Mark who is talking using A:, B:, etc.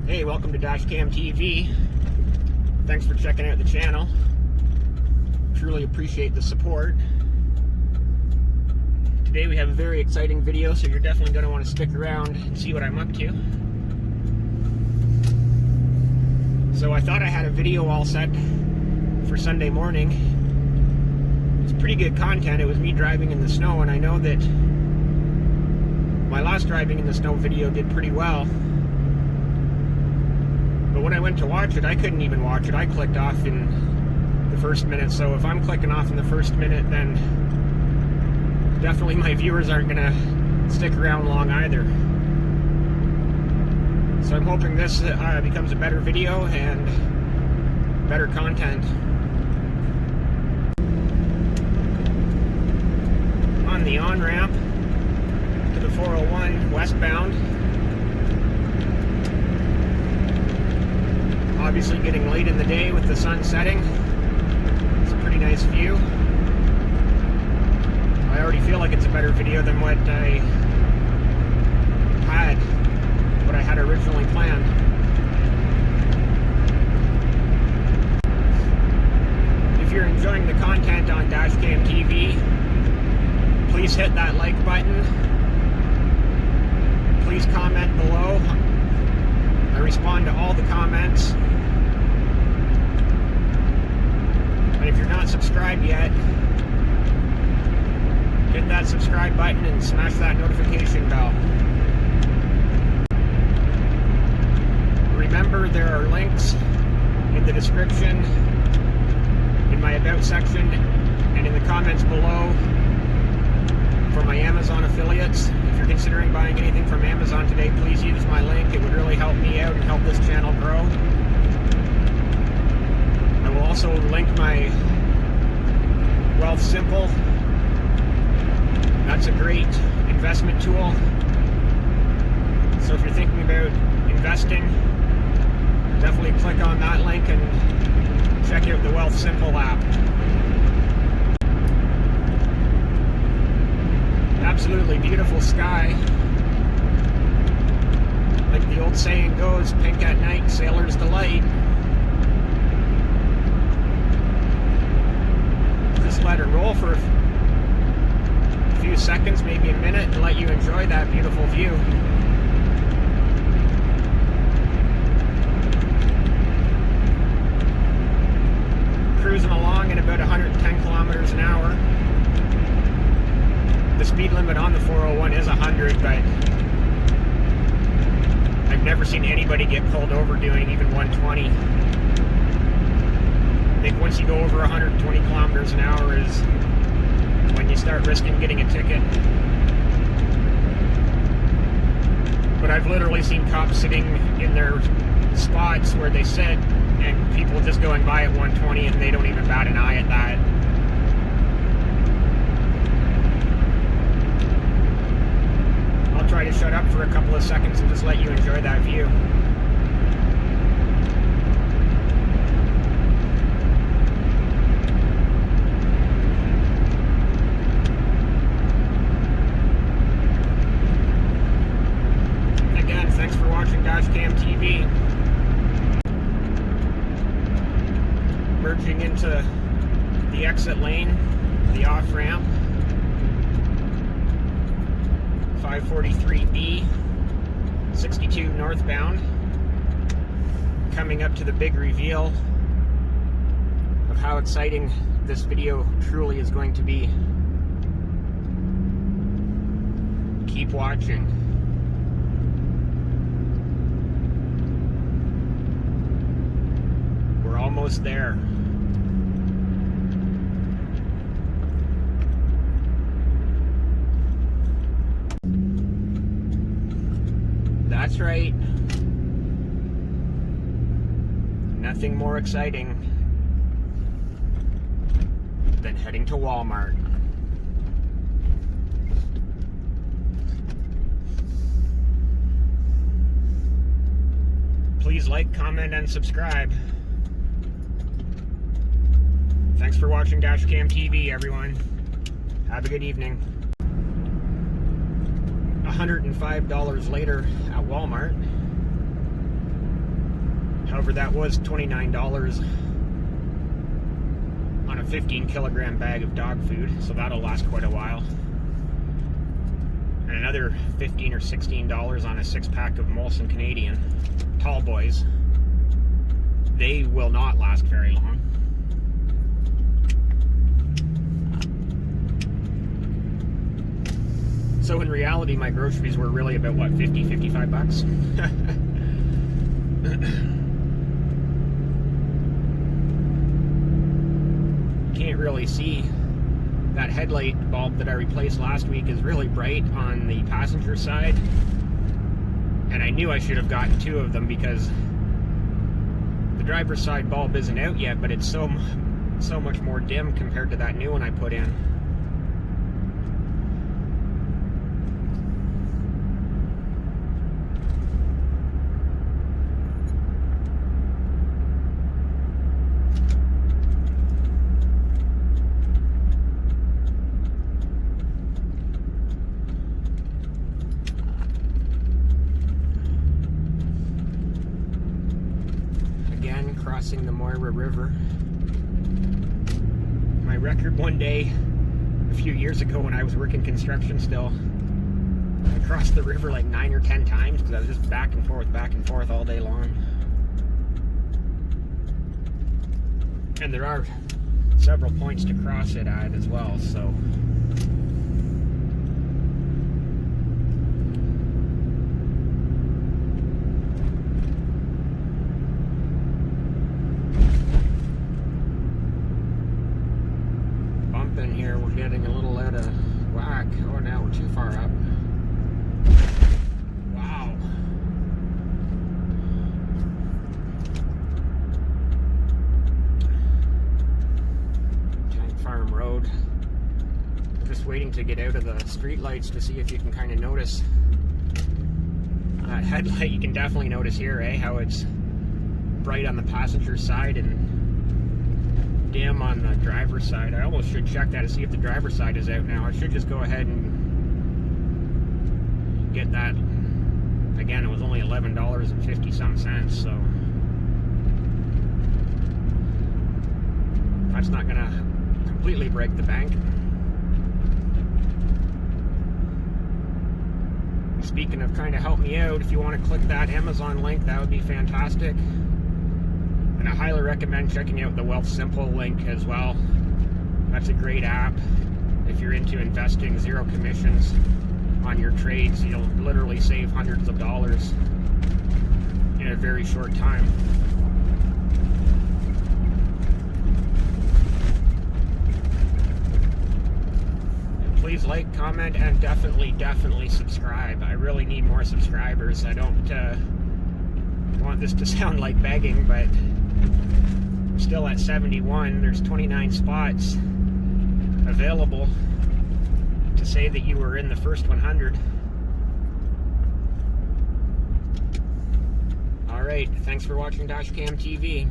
A: Hey, welcome to Dashcam TV. Thanks for checking out the channel. Truly appreciate the support. Today we have a very exciting video, so you're definitely going to want to stick around and see what I'm up to. So I thought I had a video all set for Sunday morning. It's pretty good content. It was me driving in the snow, and I know that my last driving in the snow video did pretty well. But when I went to watch it, I couldn't even watch it. I clicked off in the first minute. So if I'm clicking off in the first minute, then definitely my viewers aren't going to stick around long either. So I'm hoping this becomes a better video and better content. On the on-ramp to the 401 westbound. Obviously getting late in the day with the sun setting. It's a pretty nice view. I already feel like it's a better video than what I had originally planned. If you're enjoying the content on Dashcam TV, please hit that like button. Please comment below. I respond to all the comments. And if you're not subscribed yet, hit that subscribe button and smash that notification bell. Remember, there are links in the description, in my About section, and in the comments below for my Amazon affiliates. If you're considering buying anything from Amazon today, please use my link. It would really help me out and help this channel grow. I will also link my Wealth Simple. That's a great investment tool. So if you're thinking about investing, definitely click on that link and check out the Wealth Simple app. Absolutely beautiful sky. Like the old saying goes, pink at night, sailor's delight. Just let it roll for a few seconds, maybe a minute, to let you enjoy that beautiful view. Cruising along at about 110 kilometers an hour. The speed limit on the 401 is 100, but I've never seen anybody get pulled over doing even 120. I think once you go over 120 kilometers an hour is when you start risking getting a ticket. But I've literally seen cops sitting in their spots where they sit and people just going by at 120 and they don't even bat an eye at that. I'll try to shut up for a couple of seconds and just let you enjoy that view. Again, thanks for watching Dashcam TV. Merging into the exit lane, the off-ramp. 543B, 62 northbound. Coming up to the big reveal of how exciting this video truly is going to be. Keep watching. We're almost there. That's right. Nothing more exciting than heading to Walmart. Please like, comment, and subscribe. Thanks for watching Dashcam TV, everyone. Have a good evening. $105 later at Walmart. However, that was $29 on a 15 kilogram bag of dog food, so that'll last quite a while. And another $15 or $16 on a 6-pack of Molson Canadian tall boys. They will not last very long. So in reality, my groceries were really about, what, 50, 55 bucks? Can't really see. That headlight bulb that I replaced last week is really bright on the passenger side. And I knew I should have gotten 2 of them because the driver's side bulb isn't out yet, but it's so much more dim compared to that new one I put in. Crossing the Moira River. My record one day, a few years ago when I was working construction still, I crossed the river like 9 or 10 times because I was just back and forth all day long. And there are several points to cross it at as well, so in here we're getting a little out of whack. Oh, now we're too far up. Wow. Tank Farm Road. I'm just waiting to get out of the street lights to see if you can kind of notice that headlight. You can definitely notice here, how it's bright on the passenger side and dim on the driver's side. I almost should check that to see if the driver's side is out now. I should just go ahead and get that. Again, it was only $11.50 so that's not gonna completely break the bank. Speaking of kind of help me out, if you want to click that Amazon link, that would be fantastic. And I highly recommend checking out the Wealth Simple link as well. That's a great app. If you're into investing, 0 commissions on your trades, you'll literally save hundreds of dollars in a very short time. And please like, comment, and definitely subscribe. I really need more subscribers. I don't want this to sound like begging, but I'm still at 71. There's 29 spots available to say that you were in the first 100. Alright, thanks for watching Dashcam TV.